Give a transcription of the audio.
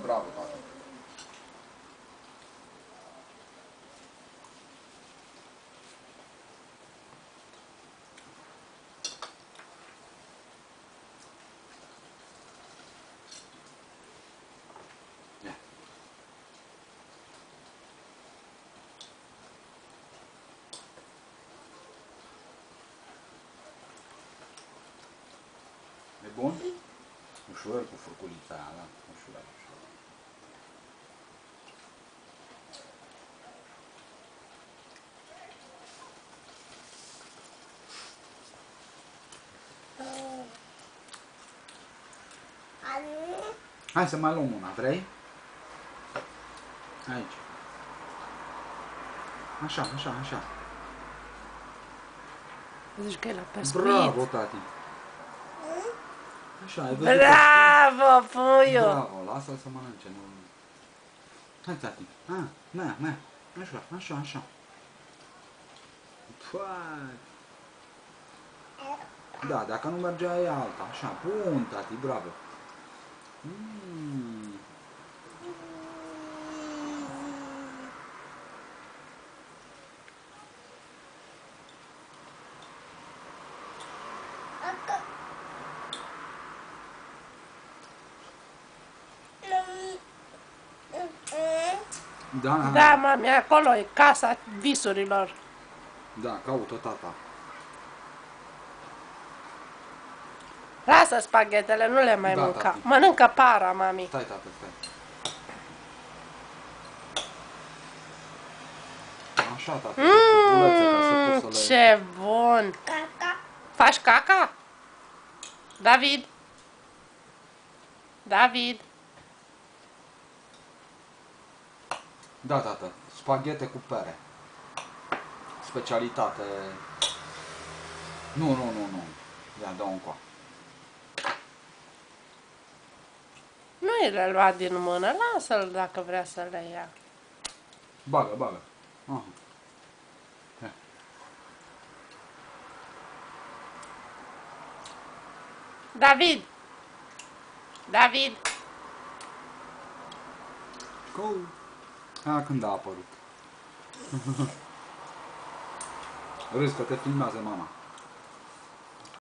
bravo, tată. E bun? Ușor cu furculița aia, da? Ușor, ușor. Hai să mai luăm una, vrei? Aici. Așa, așa, așa. Zici că e la pescuit. Bravo, tati. Așa, ai văzut? Bravo, puiu! Bravo, lasă-l să mănânce. Nu... Hai, tati. Na. Așa, așa, așa. Păi. Da, dacă nu mergea e alta. Așa, bun, tati, bravo. Da, mami, acolo e casa visurilor. Da, caută tata. Lasă spaghetele, nu le mai mânca. Tati. Mănâncă para, mami. Stai, tată, stai. Așa, tată, Ce bun! Caca. Faci caca? David? David? Da, tată, spaghete cu pere. Specialitate. Nu. Ia, dă-o încoa. Nu i le lua din mână, lasă-l dacă vrea să le ia. Bagă. Aha. Ia. David! Go! Când a apărut. Râzi că te filmează mama.